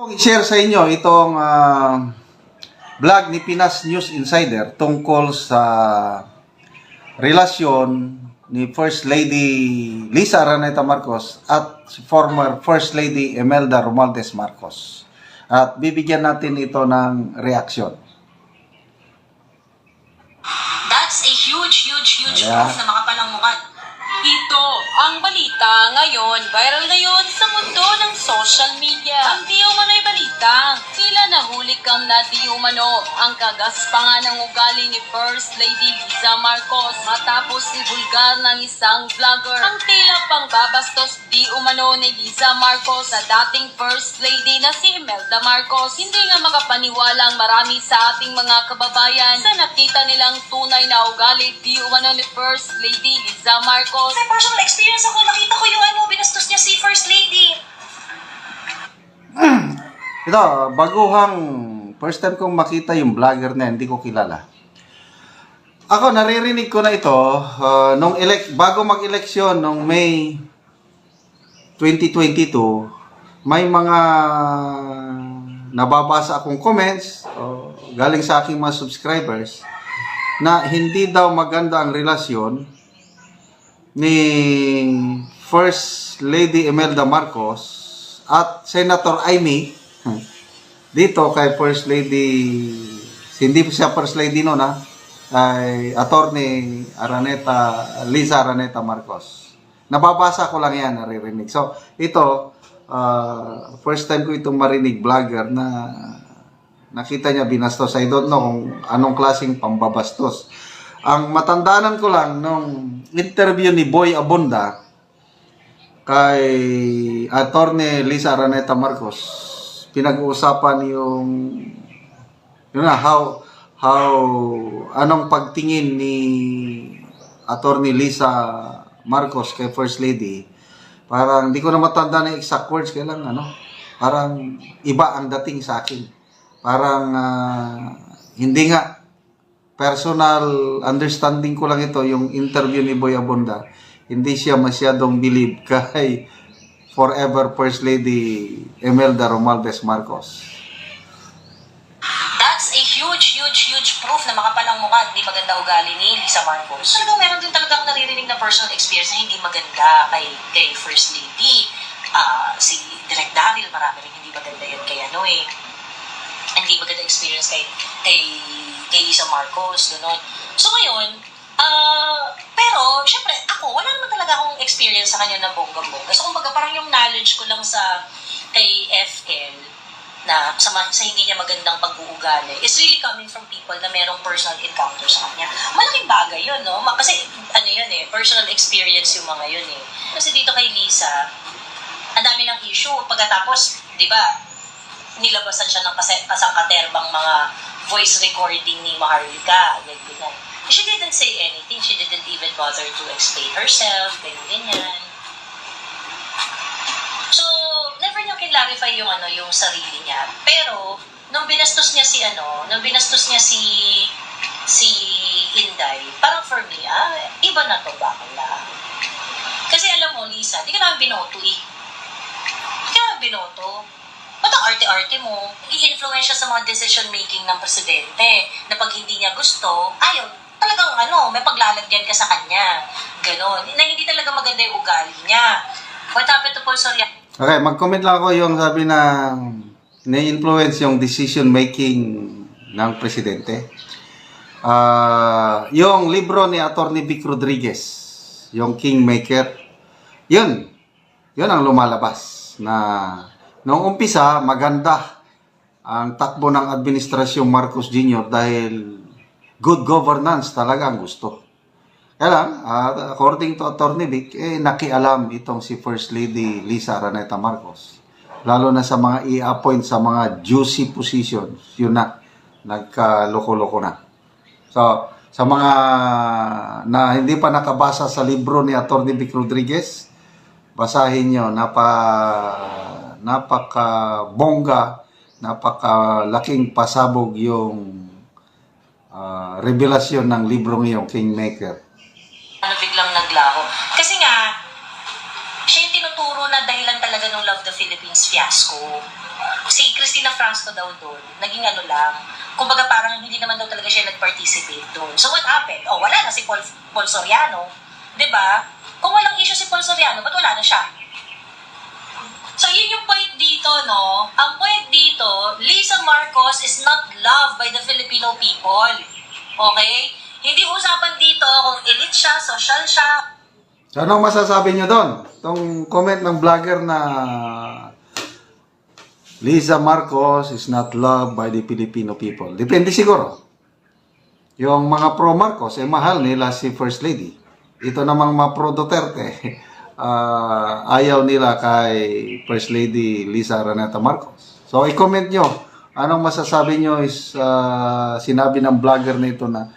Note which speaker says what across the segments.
Speaker 1: I-share sa inyo itong vlog ni Pinas News Insider tungkol sa relasyon ni First Lady Lisa Araneta Marcos at former First Lady Imelda Romualdez Marcos. At bibigyan natin ito ng reaksyon.
Speaker 2: That's a huge proof na makapalang mukha. Ito ang balita ngayon. Viral ngayon sa mundo ng social media. Ang di umano'y balita. Tila nahuli kang na di umano ang kagaspangan ng ugali ni First Lady Liza Marcos matapos ibulgar ng isang vlogger. Ang tila pang babastos di umano ni Liza Marcos sa dating First Lady na si Imelda Marcos. Hindi nga makapaniwala ang marami sa ating mga kababayan sa nakita nilang tunay na ugali di umano ni First Lady Liza Marcos. May personal experience ako. Nakita ko yung binastos niya si First Lady.
Speaker 1: Ito, baguhang first time kong makita yung vlogger na hindi ko kilala. Ako, naririnig ko na ito bago mag-eleksyon nung May 2022, may mga nababasa akong comments galing sa aking mga subscribers na hindi daw maganda ang relasyon ni First Lady Imelda Marcos at Senator Amy dito kay First Lady, hindi siya First Lady noon ay Attorney Lisa Araneta Marcos. Nababasa ko lang yan, naririnig. So ito, first time ko itong marinig vlogger na nakita niya binastos. I don't know kung anong klaseng pambabastos. Ang matandaanan ko lang nung interview ni Boy Abunda kay Attorney Lisa Araneta Marcos, pinag-uusapan yung anong pagtingin ni Attorney Lisa Marcos kay First Lady. Parang hindi ko na matanda ng exact words, kailang parang iba ang dating sa akin. Parang hindi nga personal understanding ko lang ito, yung interview ni Boy Abunda, hindi siya masyadong believe kay forever First Lady Imelda Romualdez Marcos.
Speaker 2: That's a huge proof na makapalang mukha, hindi maganda ugali ni Lisa Marcos. Talagang meron din talagang naririnig na personal experience na hindi maganda kay First Lady. Si Direk Daryl, marami rin hindi maganda yan kay hindi maganda experience kay Lisa Marcos, gano'n. So ngayon, pero, syempre, wala naman talaga akong experience sa kanya na bonggang-bongga. So, kumbaga, parang yung knowledge ko lang kay FL na sa hindi niya magandang pag-uugali is really coming from people na merong personal encounter sa kanya. Malaking bagay yun, no? Kasi, personal experience yung mga yun, eh. Kasi dito kay Lisa, ang dami ng issue. Pagkatapos, di ba, nilabasan siya ng kasangkaterbang mga voice recording ni Maharlika, ganyan. She didn't say anything. She didn't even bother to explain herself, ganyan. So, never niya clarify yung sarili niya. Pero, nung binastos niya si Inday, parang for me, iba na to, bakla. Kasi alam mo, Lisa, di ka naman binoto eh. Di ka naman binoto. Ba't ang arte-arte mo? I-influence siya sa mga decision-making ng presidente na pag hindi niya gusto, ayaw, talagang may paglalagyan ka sa kanya. Ganon. Na hindi talaga maganda yung ugali niya. What happened to Paul Soriano?
Speaker 1: Okay, mag-comment lang ako yung sabi na na-influence yung decision-making ng presidente. Yung libro ni Attorney Vic Rodriguez, yung Kingmaker, yun ang lumalabas na noong umpisa, maganda ang takbo ng administrasyong Marcos Jr. dahil good governance talaga ang gusto. Kaya lang, according to Attorney Vic, nakialam itong si First Lady Lisa Araneta Marcos. Lalo na sa mga i-appoint sa mga juicy positions, yun na, nagkaloko-loko na. So, sa mga na hindi pa nakabasa sa libro ni Attorney Vic Rodriguez, basahin nyo, napaka-bongga, napakalaking pasabog yung revelasyon ng librong iyong Kingmaker.
Speaker 2: Biglang naglaho. Kasi nga, siya yung tinuturo na dahilan talaga ng Love the Philippines fiasco. Si Frasco daw doon, naging ano lang, kumbaga parang hindi naman daw talaga siya nag-participate doon. So what happened? Oh, wala na si Paul Soriano. 'Di ba? Kung walang issue si Paul Soriano, ba't wala na siya? So yun yung point dito, no? Ang point dito, Lisa Marcos is not loved by the Filipino people. Okay? Hindi usapan dito kung elite siya, social siya.
Speaker 1: So, anong masasabi nyo doon? Itong comment ng vlogger na Lisa Marcos is not loved by the Filipino people. Depende siguro. Yung mga pro-Marcos, mahal nila si First Lady. Ito namang mga pro-Duterte, ayaw nila kay First Lady Lisa Araneta Marcos. So, i-comment nyo. Anong masasabi nyo is sinabi ng vlogger na ito na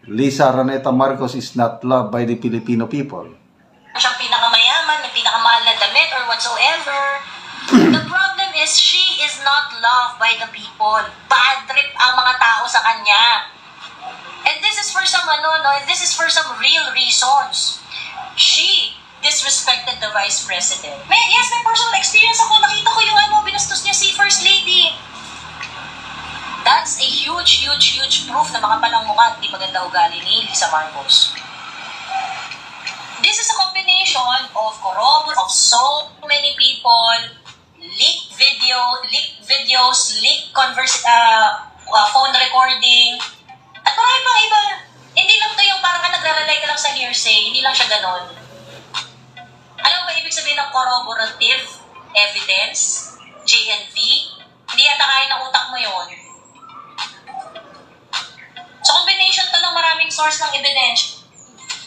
Speaker 1: Lisa Araneta Marcos is not loved by the Filipino people.
Speaker 2: Siyang pinakamayaman, may pinakamahal na damit or whatsoever. The problem is she is not loved by the people. Bad trip ang mga tao sa kanya. And this is for some this is for some real reasons. She disrespected the Vice President. May personal experience ako. Nakita ko yung binastos niya si First Lady. That's a huge proof na makapalang mukha at di maganda ugali ni Lisa Marcos. This is a combination of corroboration of so many people, leaked videos, leaked phone recording, at marami pang iba. Hindi lang to yung parang nagrarelay ka lang sa hearsay, hindi lang siya ganon. Alam mo ba ibig sabihin ng corroborative evidence? JNV? Hindi yata kaya ng utak mo yun. So combination to ng maraming source ng ebidensya.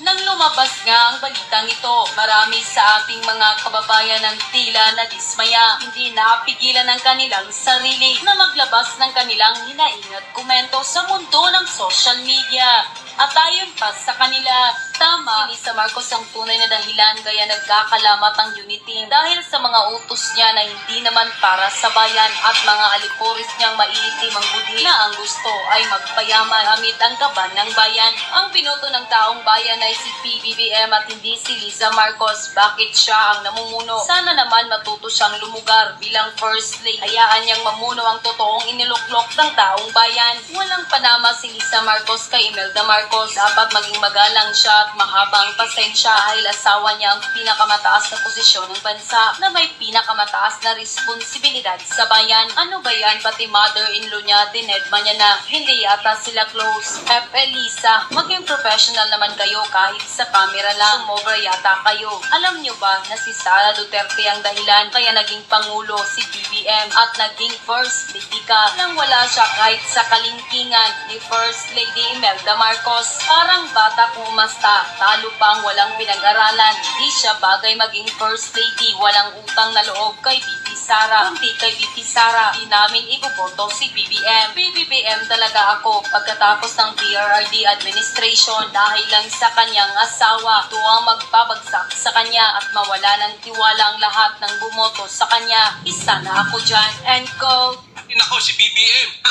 Speaker 3: Nang lumabas nga ang balitang ito, marami sa ating mga kababayan ang tila na dismaya. Hindi napigilan ng kanilang sarili na maglabas ng kanilang hinaing at komento sa mundo ng social media. At ayon pa sa kanila, tama, si Lisa Marcos ang tunay na dahilan kaya nagkakalamat ang unity dahil sa mga utos niya na hindi naman para sa bayan at mga alipuris niyang maiitim ang budi na ang gusto ay magpayaman gamit ang kaban ng bayan. Ang pinuto ng taong bayan ay si PBBM at hindi si Lisa Marcos. Bakit siya ang namumuno? Sana naman matuto siyang lumugar bilang First Lady. Hayaan niyang mamuno ang totoong iniluklok ng taong bayan. Walang panama si Lisa Marcos kay Imelda Marcos. Dapat maging magalang siya at mahabang pasensya dahil asawa niya ang pinakamataas na posisyon ng bansa na may pinakamataas na responsibilidad sa bayan. Ano ba yan? Pati mother-in-law niya, dinedma niya na. Hindi yata sila close. Lisa, maging professional naman kayo kahit sa camera lang. Sumobra yata kayo. Alam niyo ba na si Sara Duterte ang dahilan kaya naging Pangulo si BBM at naging First Lady ka nang wala siya kahit sa kalingkingan ni First Lady Imelda Marcos. Parang bata kung umasta, talo pang walang pinag-aralan. Di siya bagay maging First Lady, walang utang na loob kay BP Sara. Kundi kay BP Sara, di namin iboboto si BBM. BBM talaga ako pagkatapos ng PRRD administration dahil lang sa kanyang asawa. Ito ang magpabagsak sa kanya at mawala ng tiwala ang lahat ng bumoto sa kanya. Isa na ako dyan. And go.
Speaker 4: Nako, si BBM.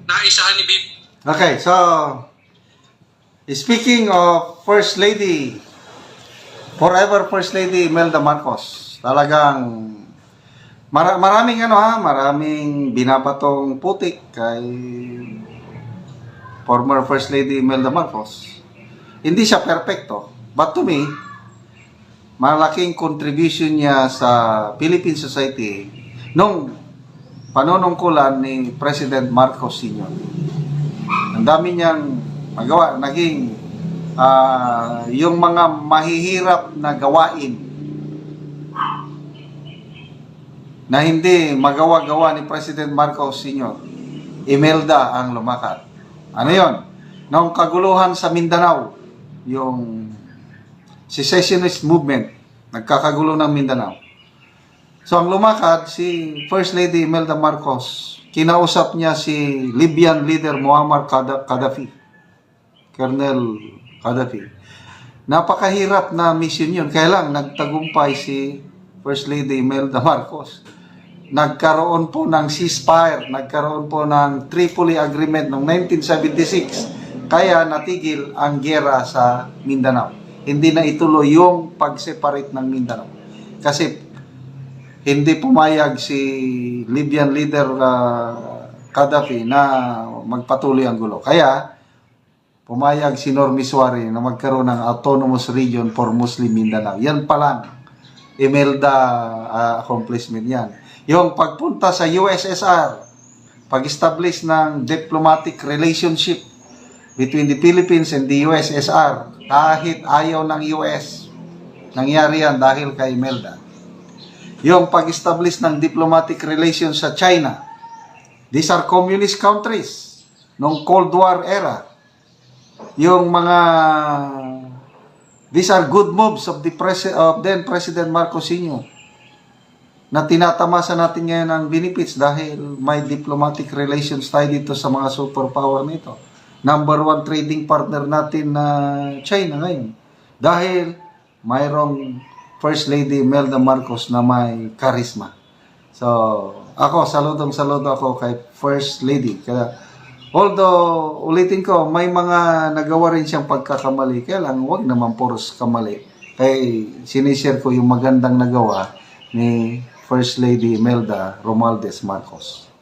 Speaker 4: Naisahan ni BBM.
Speaker 1: Okay, so speaking of First Lady, forever First Lady Imelda Marcos, talagang maraming binapatong putik kay former First Lady Imelda Marcos. Hindi siya perfecto, but to me, malaking contribution niya sa Philippine society nung panunungkulan ni President Marcos Sr. Ang dami niyang magawa, naging yung mga mahihirap na gawain na hindi magawa-gawa ni President Marcos Sr., Imelda ang lumakad. Ano yon? Noong kaguluhan sa Mindanao, yung secessionist movement, nagkakagulo ng Mindanao. So ang lumakad, si First Lady Imelda Marcos, kinausap niya si Libyan leader Muammar Gaddafi, Colonel Gaddafi. Napakahirap na mission yun. Kaya lang, nagtagumpay si First Lady Imelda Marcos. Nagkaroon po ng ceasefire, nagkaroon po ng Tripoli Agreement noong 1976. Kaya natigil ang giyera sa Mindanao. Hindi na ituloy yung pag-separate ng Mindanao. Kasi hindi pumayag si Libyan leader Gaddafi na magpatuloy ang gulo. Kaya, pumayag si Normi Suarez na magkaroon ng autonomous region for Muslim Mindanao. Yan pa lang, Imelda accomplishment yan. Yung pagpunta sa USSR, pag-establish ng diplomatic relationship between the Philippines and the USSR, kahit ayaw ng US, nangyari yan dahil kay Imelda. Yung pag-establish ng diplomatic relations sa China, these are communist countries noong Cold War era. Yung mga these are good moves of then President Marcos Sr. na tinatamasa natin ngayon ang benefits dahil may diplomatic relations tayo dito sa mga superpower nito. Number 1 trading partner natin na China ngayon. Dahil mayroong First Lady Imelda Marcos na may charisma. So, ako, saludo ako kay First Lady. Kaya, although, ulitin ko, may mga nagawa rin siyang pagkakamali. Kaya lang, huwag naman puros kamali. Kaya, sinishare ko yung magandang nagawa ni First Lady Imelda Romualdez Marcos.